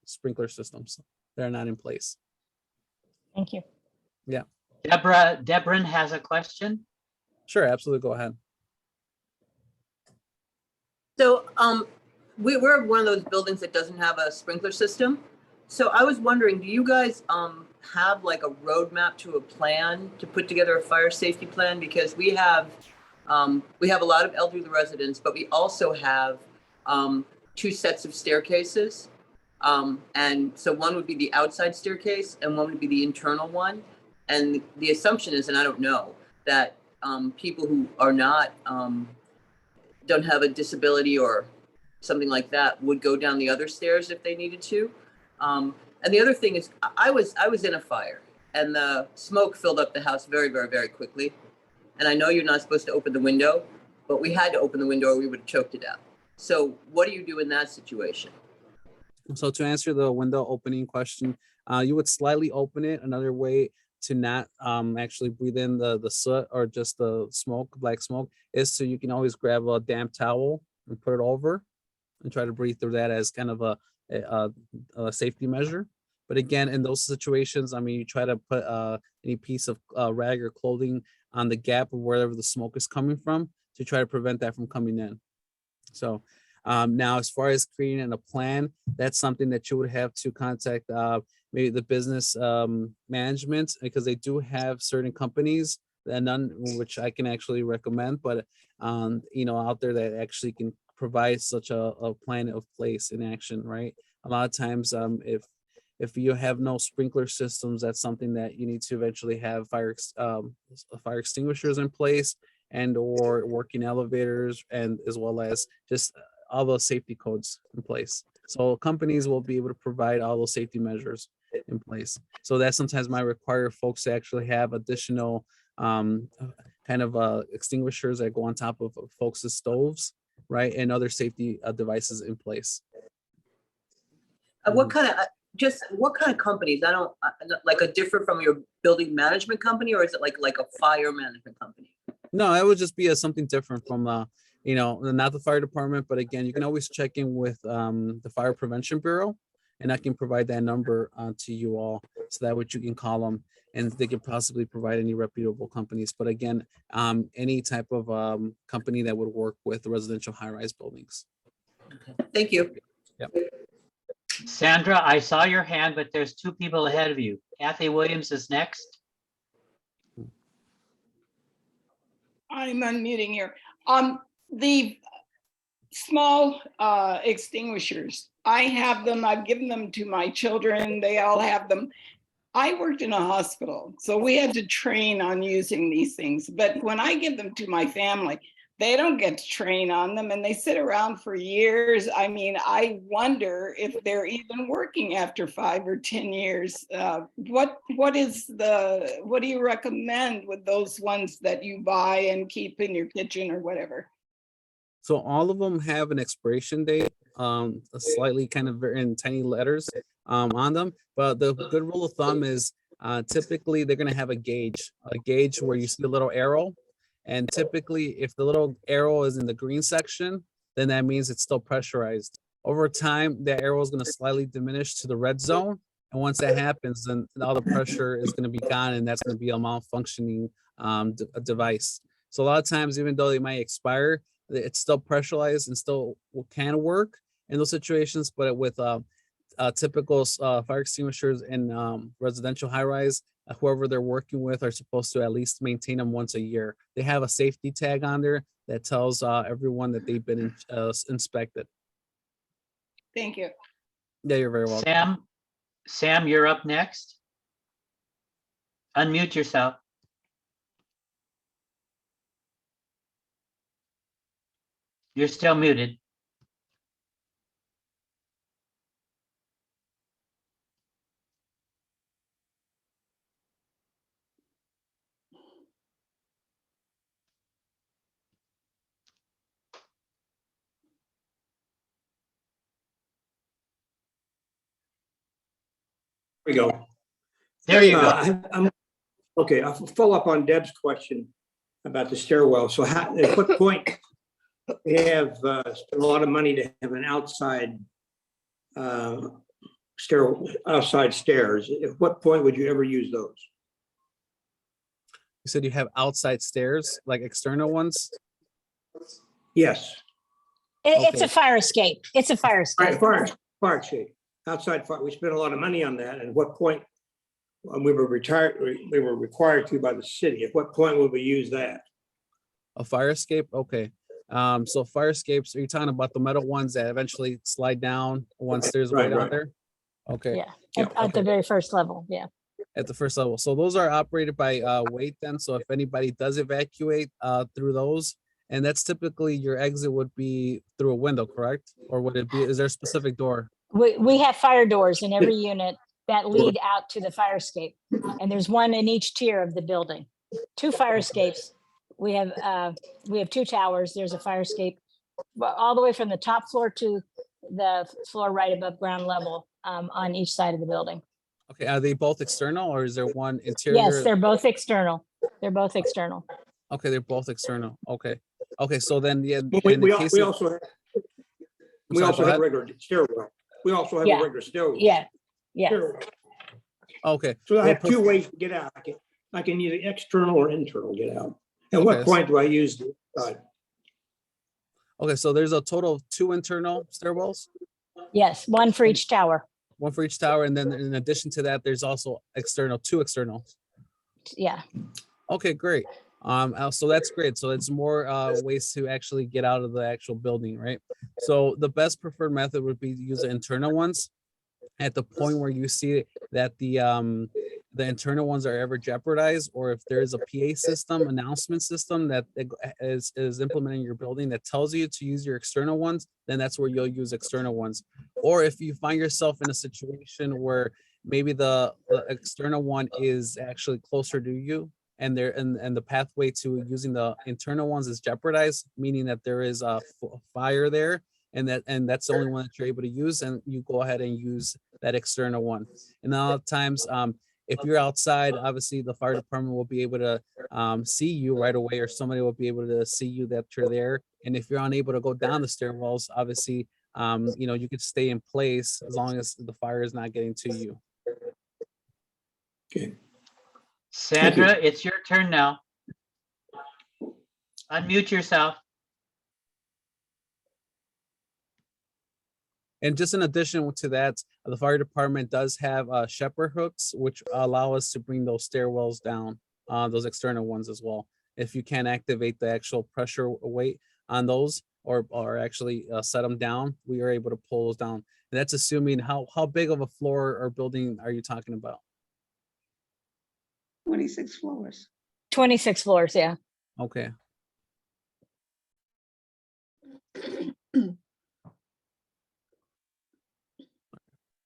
sprinkler systems that are not in place. Thank you. Yeah. Deborah has a question. Sure, absolutely. Go ahead. So we're one of those buildings that doesn't have a sprinkler system. So I was wondering, do you guys have like a roadmap to a plan to put together a fire safety plan? Because we have a lot of elderly residents, but we also have 2 sets of staircases. And so one would be the outside staircase and one would be the internal one. And the assumption is, and I don't know, that people who are not, don't have a disability or something like that would go down the other stairs if they needed to. And the other thing is, I was in a fire and the smoke filled up the house very, very, very quickly. And I know you're not supposed to open the window, but we had to open the window or we would have choked to death. So what do you do in that situation? So to answer the window opening question, you would slightly open it. Another way to not actually breathe in the soot or just the smoke, black smoke, is so you can always grab a damp towel and put it over and try to breathe through that as kind of a safety measure. But again, in those situations, I mean, you try to put any piece of rag or clothing on the gap of wherever the smoke is coming from to try to prevent that from coming in. So now, as far as creating a plan, that's something that you would have to contact maybe the business management, because they do have certain companies, and none which I can actually recommend, but out there that actually can provide such a plan of place in action, right? A lot of times, if you have no sprinkler systems, that's something that you need to eventually have fire extinguishers in place and or working elevators, and as well as just all those safety codes in place. So companies will be able to provide all those safety measures in place. So that sometimes might require folks to actually have additional extinguishers that go on top of folks' stoves, right? And other safety devices in place. What kind of companies? I don't like a different from your building management company, or is it like a fire management company? No, it would just be something different from not the fire department, but again, you can always check in with the Fire Prevention Bureau, and I can provide that number to you all, so that way you can call them and they can possibly provide any reputable companies. But again, any type of company that would work with residential high-rise buildings. Thank you. Yep. Sandra, I saw your hand, but there's two people ahead of you. Kathy Williams is next. I'm unmuting here. The small extinguishers, I have them. I've given them to my children. They all have them. I worked in a hospital, so we had to train on using these things. But when I give them to my family, they don't get to train on them, and they sit around for years. I mean, I wonder if they're even working after 5 or 10 years. What do you recommend with those ones that you buy and keep in your kitchen or whatever? So all of them have an expiration date, slightly kind of in tiny letters on them. But the good rule of thumb is typically they're going to have a gauge where you see a little arrow. And typically, if the little arrow is in the green section, then that means it's still pressurized. Over time, that arrow is going to slightly diminish to the red zone. And once that happens, then all the pressure is going to be gone, and that's going to be a malfunctioning device. So a lot of times, even though they might expire, it's still pressurized and still can work in those situations. But with typical fire extinguishers in residential high-rise, whoever they're working with are supposed to at least maintain them once a year. They have a safety tag on there that tells everyone that they've been inspected. Thank you. Yeah, you're very welcome. Sam, you're up next. Unmute yourself. You're still muted. We go. There you go. Okay, I'll follow up on Deb's question about the stairwell. So at what point we have spent a lot of money to have an outside outside stairs? At what point would you ever use those? You said you have outside stairs, like external ones? Yes. It's a fire escape. It's a fire escape. Fire escape. Outside fire. We spent a lot of money on that. And at what point we were required to by the city? At what point would we use that? A fire escape? Okay. So fire escapes, are you talking about the metal ones that eventually slide down once there's way down there? Okay. Yeah, at the very first level. Yeah. at the first level. So those are operated by weight then. So if anybody does evacuate through those, and that's typically your exit would be through a window, correct? Or would it be, is there a specific door? We have fire doors in every unit that lead out to the fire escape. And there's one in each tier of the building. 2 fire escapes. We have 2 towers. There's a fire escape all the way from the top floor to the floor right above ground level on each side of the building. Okay, are they both external or is there one interior? Yes, they're both external. They're both external. Okay, they're both external. Okay. Okay, so then yeah, We also have regular stairwell. We also have a regular stairwell. Yeah. Stairwell. Okay. So I have 2 ways to get out. I can either external or internal get out. At what point do I use the side? Okay, so there's a total of 2 internal stairwells? Yes, 1 for each tower. 1 for each tower, and then in addition to that, there's also 2 externals. Yeah. Okay, great. So that's great. So it's more ways to actually get out of the actual building, right? So the best preferred method would be to use the internal ones. At the point where you see that the internal ones are ever jeopardized, or if there is a PA system, announcement system that is implementing your building that tells you to use your external ones, then that's where you'll use external ones. Or if you find yourself in a situation where maybe the external one is actually closer to you, and the pathway to using the internal ones is jeopardized, meaning that there is a fire there, and that's the only one that you're able to use, and you go ahead and use that external one. And a lot of times, if you're outside, obviously the fire department will be able to see you right away, or somebody will be able to see you that you're there. And if you're unable to go down the stairwells, obviously, you could stay in place as long as the fire is not getting to you. Okay. Sandra, it's your turn now. Unmute yourself. And just in addition to that, the fire department does have shepherd hooks, which allow us to bring those stairwells down, those external ones as well. If you can't activate the actual pressure weight on those, or actually set them down, we are able to pull those down. And that's assuming how big of a floor or building are you talking about? 26 floors. 26 floors, yeah. Okay.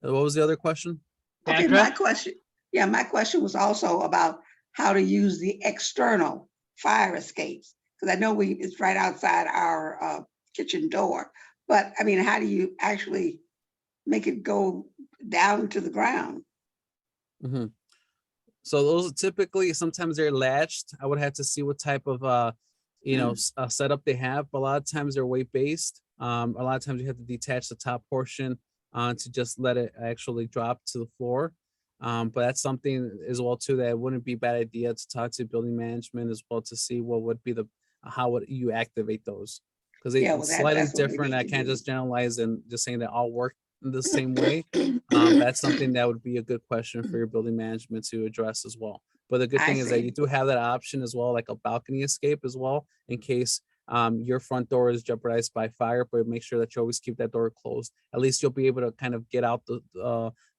What was the other question? Okay, my question was also about how to use the external fire escapes, because I know it's right outside our kitchen door. But I mean, how do you actually make it go down to the ground? Mm-hmm. So those typically, sometimes they're latched. I would have to see what type of setup they have, but a lot of times they're weight based. A lot of times you have to detach the top portion to just let it actually drop to the floor. But that's something as well too that it wouldn't be a bad idea to talk to building management as well to see what would be how would you activate those, because it's slightly different. I can't just generalize and just saying that all work in the same way. That's something that would be a good question for your building management to address as well. But the good thing is that you do have that option as well, like a balcony escape as well, in case your front door is jeopardized by fire, but make sure that you always keep that door closed. At least you'll be able to kind of get out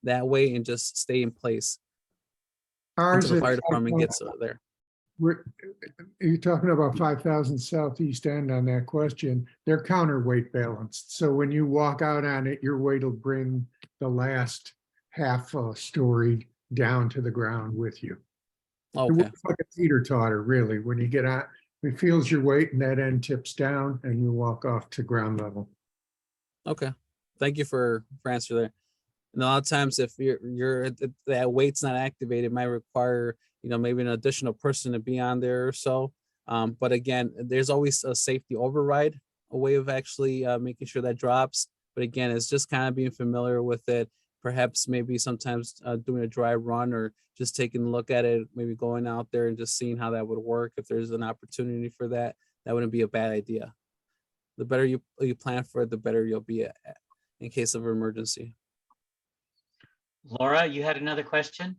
that way and just stay in place until the fire department gets there. You're talking about 5,000 Southeast End on that question. They're counterweight balanced. So when you walk out on it, your weight will bring the last half story down to the ground with you. Okay. It works like a teeter-totter, really. When you get out, it feels your weight and that end tips down and you walk off to ground level. Okay. Thank you for answer there. And a lot of times if that weight's not activated, it might require maybe an additional person to be on there or so. But again, there's always a safety override, a way of actually making sure that drops. But again, it's just kind of being familiar with it. Perhaps maybe sometimes doing a dry run or just taking a look at it, maybe going out there and just seeing how that would work. If there's an opportunity for that, that wouldn't be a bad idea. The better you plan for it, the better you'll be in case of emergency. Laura, you had another question?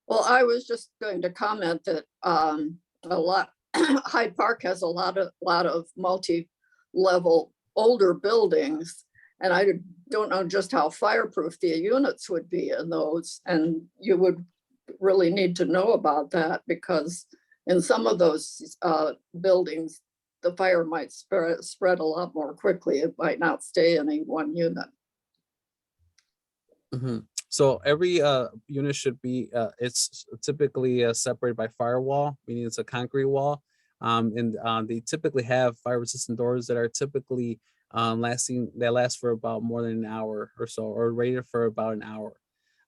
Well, I was just going to comment that Hyde Park has a lot of multi-level older buildings, and I don't know just how fireproof the units would be in those. And you would really need to know about that, because in some of those buildings, the fire might spread a lot more quickly. It might not stay in a one unit. So every unit should be, it's typically separated by firewall, meaning it's a concrete wall. And they typically have fire resistant doors that are typically last for about more than an hour or so, or rated for about an hour.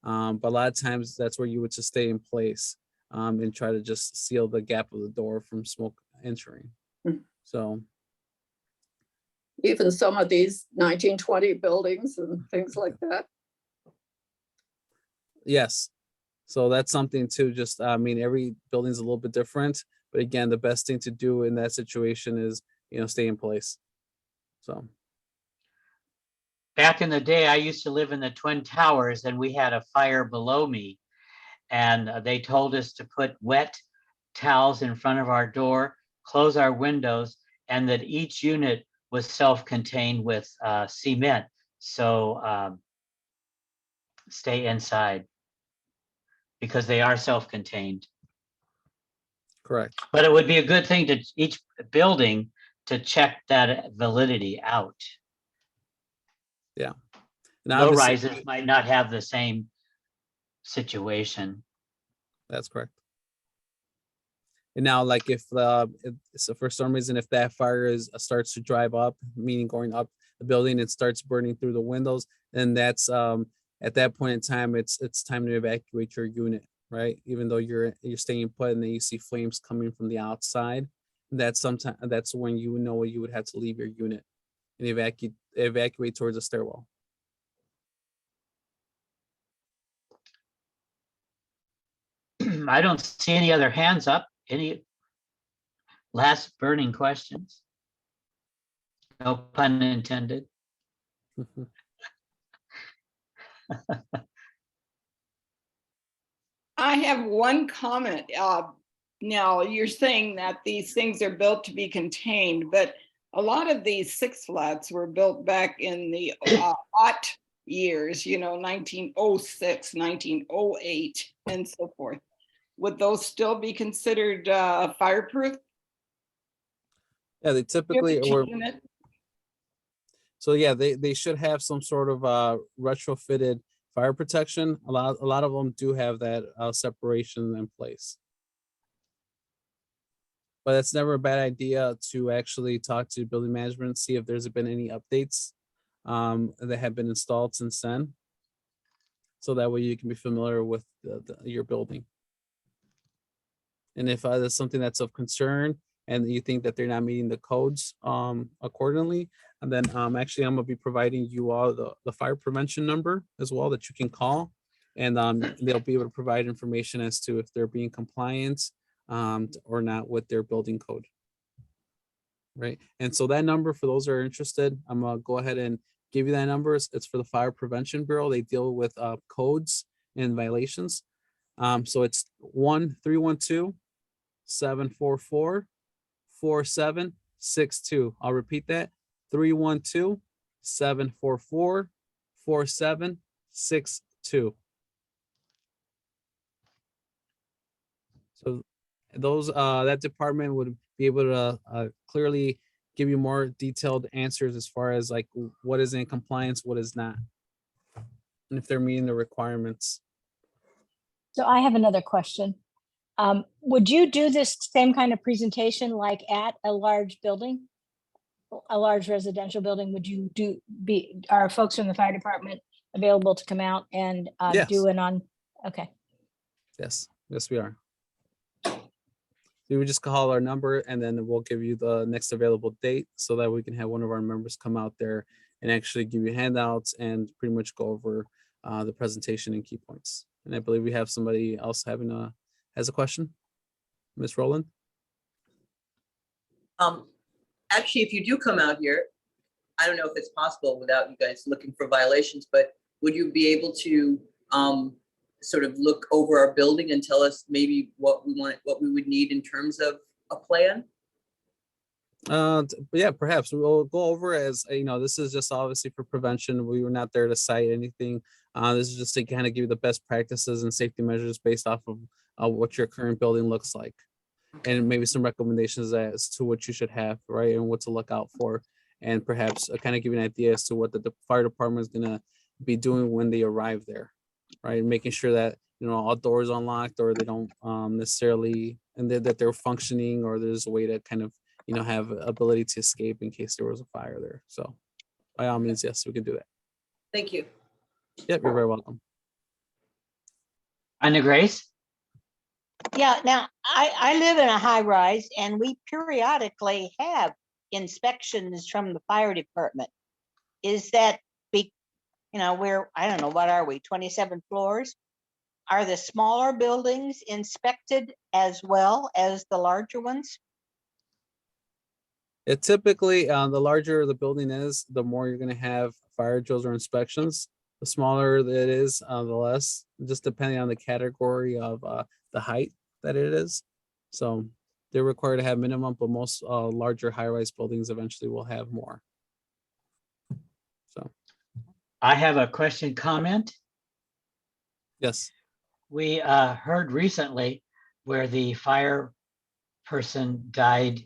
But a lot of times that's where you would just stay in place and try to just seal the gap of the door from smoke entering. So Even some of these 1920 buildings and things like that. yes, so that's something too. Just I mean, every building's a little bit different, but again, the best thing to do in that situation is, you know, stay in place. So Back in the day, I used to live in the Twin Towers, and we had a fire below me. And they told us to put wet towels in front of our door, close our windows, and that each unit was self-contained with cement. So stay inside, because they are self-contained. correct. But it would be a good thing to each building to check that validity out. Yeah. Low rises might not have the same situation. That's correct. And now, like if so for some reason, if that fire starts to drive up, meaning going up the building, it starts burning through the windows, then that's at that point in time, it's time to evacuate your unit, right? Even though you're staying put, and then you see flames coming from the outside, that's when you know you would have to leave your unit and evacuate towards the stairwell. I don't see any other hands up. Any last burning questions? No pun intended. I have one comment. Now, you're saying that these things are built to be contained, but a lot of these six flats were built back in the aught years, 1906, 1908, and so forth. Would those still be considered fireproof? Yeah, they typically were. Unit? So yeah, they should have some sort of retrofitted fire protection. A lot of them do have that separation in place. But it's never a bad idea to actually talk to building management, see if there's been any updates that have been installed since then. So that way you can be familiar with your building. And if there's something that's of concern and you think that they're not meeting the codes accordingly, and then actually I'm gonna be providing you all the fire prevention number as well that you can call, and they'll be able to provide information as to if they're being compliant or not with their building code. Right, and so that number, for those who are interested, I'm gonna go ahead and give you that number. It's for the Fire Prevention Bureau. They deal with codes and violations. So it's 1-312-744-4762. I'll repeat that, 312-744-4762. So those that department would be able to clearly give you more detailed answers as far as like what is in compliance, what is not, and if they're meeting the requirements. So I have another question. Would you do this same kind of presentation like at a large building, a large residential building? Would you are folks from the fire department available to come out and Yes. do it on? Okay. Yes, we are. We would just call our number and then we'll give you the next available date so that we can have one of our members come out there and actually give you handouts and pretty much go over the presentation and key points. And I believe we have somebody else has a question. Ms. Rowland? Actually, if you do come out here, I don't know if it's possible without you guys looking for violations, but would you be able to sort of look over our building and tell us maybe what we would need in terms of a plan? Yeah, perhaps we'll go over as this is just obviously for prevention. We were not there to cite anything. This is just to kind of give you the best practices and safety measures based off of what your current building looks like, and maybe some recommendations as to what you should have, right, and what to look out for, and perhaps kind of give you an idea as to what the fire department is going to be doing when they arrive there, right, and making sure that all doors unlocked or they don't necessarily, and that they're functioning, or there's a way to kind of have ability to escape in case there was a fire there. So by all means, yes, we can do that. Thank you. Yep, you're very welcome. Anna Grace? Yeah, now I live in a high rise and we periodically have inspections from the fire department. Is that we're, I don't know, what are we, 27 floors? Are the smaller buildings inspected as well as the larger ones? It typically, the larger the building is, the more you're going to have fire drills or inspections. The smaller that it is, the less, just depending on the category of the height that it is. So they're required to have minimum, but most larger high-rise buildings eventually will have more. So I have a question comment. Yes. We heard recently where the fire person died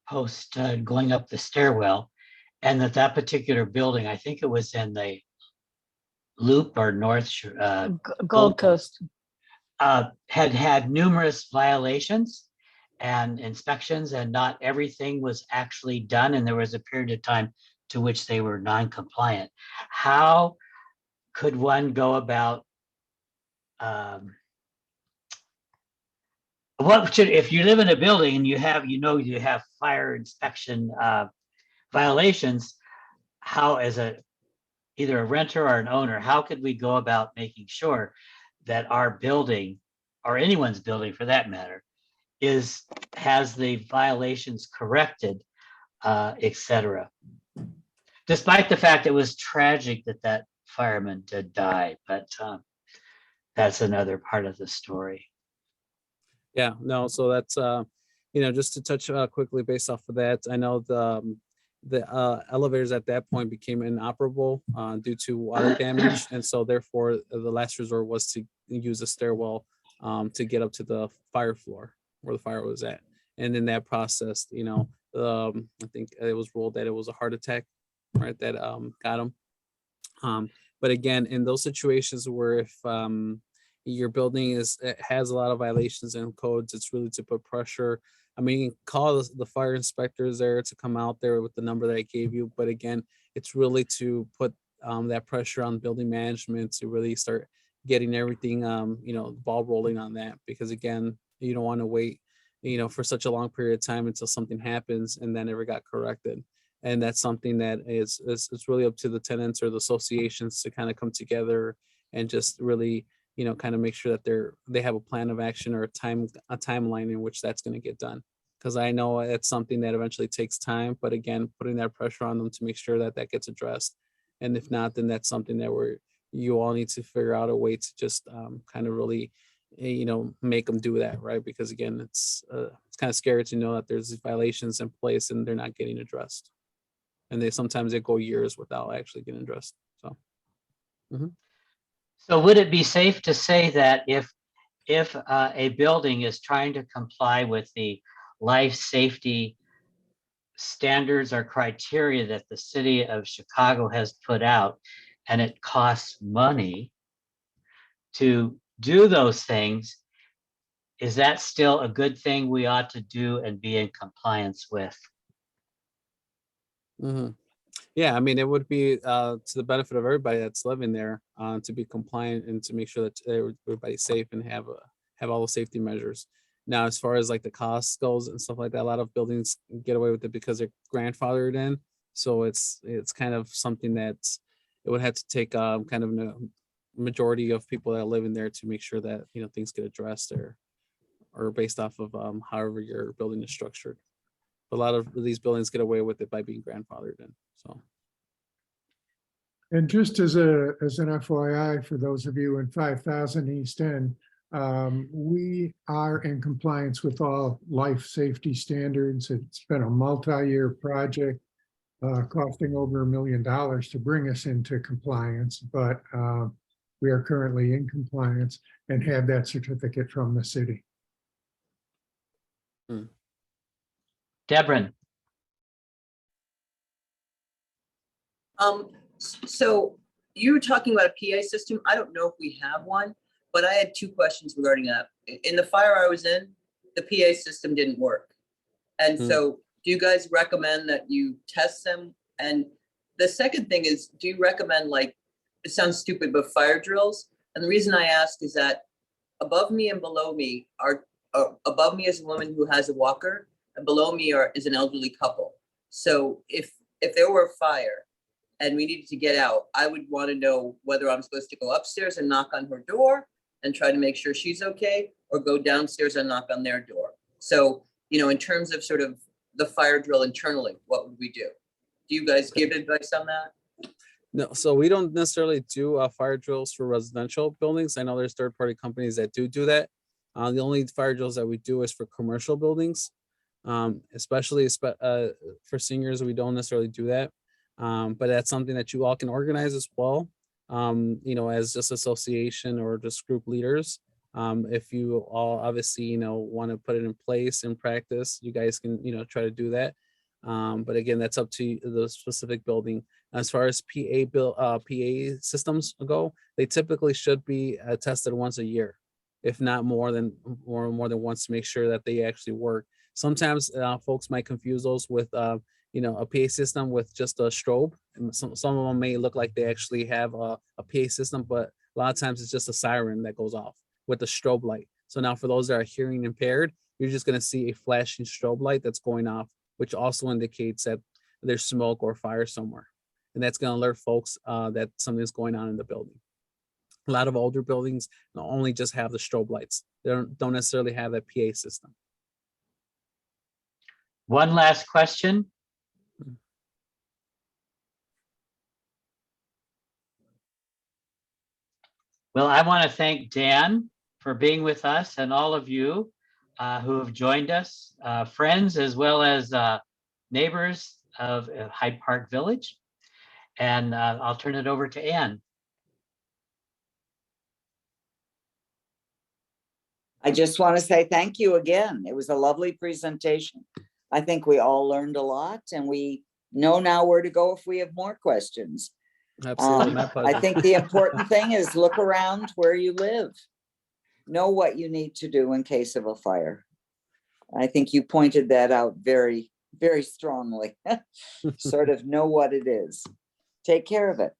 post going up the stairwell, and that particular building, I think it was in the Loop or North Gold Coast, had numerous violations and inspections, and not everything was actually done, and there was a period of time to which they were non-compliant. How could one go about if you live in a building and you have fire inspection violations, how, as either a renter or an owner, how could we go about making sure that our building, or anyone's building for that matter, has the violations corrected, etc. Despite the fact it was tragic that fireman did die, but that's another part of the story. Yeah, no, so that's just to touch quickly based off of that, I know the elevators at that point became inoperable due to water damage, and so therefore the last resort was to use a stairwell to get up to the fire floor where the fire was at. And in that process, I think it was ruled that it was a heart attack, right, that got him. But again, in those situations where if your building has a lot of violations and codes, it's really to put pressure. I mean, you can call the fire inspectors there to come out there with the number that I gave you, but again, it's really to put that pressure on building management to really start getting everything, the ball rolling on that, because again, you don't want to wait, for such a long period of time until something happens and then never got corrected. And that's something that is really up to the tenants or the associations to kind of come together and just really, kind of make sure that they have a plan of action or a timeline in which that's going to get done. Because I know it's something that eventually takes time, but again, putting that pressure on them to make sure that gets addressed. And if not, then that's something that you all need to figure out a way to just kind of really, make them do that, right? Because again, it's kind of scary to know that there's these violations in place and they're not getting addressed. And sometimes they go years without actually getting addressed. So. Mm-hmm. So would it be safe to say that if a building is trying to comply with the life safety standards or criteria that the city of Chicago has put out, and it costs money to do those things, is that still a good thing we ought to do and be in compliance with? Mm-hmm. Yeah, I mean, it would be to the benefit of everybody that's living there to be compliant and to make sure that everybody's safe and have all the safety measures. Now, as far as like the cost goes and stuff like that, a lot of buildings get away with it because they're grandfathered in. So it's kind of something that it would have to take kind of a majority of people that live in there to make sure that things get addressed or based off of however your building is structured. A lot of these buildings get away with it by being grandfathered in. So. And just as an FYI, for those of you in 5000 East End, We are in compliance with all life safety standards. It's been a multi-year project costing over $1 million to bring us into compliance, but we are currently in compliance and have that certificate from the city. Debrin. So you were talking about a PA system. I don't know if we have one, but I had two questions regarding that. In the fire I was in, the PA system didn't work. And so do you guys recommend that you test them? And the second thing is, do you recommend, like, it sounds stupid, but fire drills? And the reason I ask is that above me and below me are, above me is a woman who has a walker, and below me is an elderly couple. So if there were a fire and we needed to get out, I would want to know whether I'm supposed to go upstairs and knock on her door and try to make sure she's okay, or go downstairs and knock on their door. So, you know, in terms of sort of the fire drill internally, what would we do? Do you guys give advice on that? No, so we don't necessarily do fire drills for residential buildings. I know there's third-party companies that do that. The only fire drills that we do is for commercial buildings, especially for seniors. We don't necessarily do that, but that's something that you all can organize as well. You know, as just association or just group leaders. If you all obviously, you know, want to put it in place in practice, you guys can, you know, try to do that. But again, that's up to the specific building. As far as PA systems go, they typically should be tested once a year, if not more than once, to make sure that they actually work. Sometimes folks might confuse those with you know, a PA system with just a strobe. And some of them may look like they actually have a PA system, but a lot of times it's just a siren that goes off with the strobe light. So now for those that are hearing impaired, you're just going to see a flashing strobe light that's going off, which also indicates that there's smoke or fire somewhere. And that's going to alert folks that something's going on in the building. A lot of older buildings only just have the strobe lights. They don't necessarily have that PA system. One last question. Well, I want to thank Dan for being with us, and all of you who have joined us, friends as well as neighbors of Hyde Park Village. And I'll turn it over to Ann. I just want to say thank you again. It was a lovely presentation. I think we all learned a lot, and we know now where to go if we have more questions. Absolutely, my pleasure. I think the important thing is look around where you live. Know what you need to do in case of a fire. I think you pointed that out very, very strongly. Sort of know what it is. Take care of it.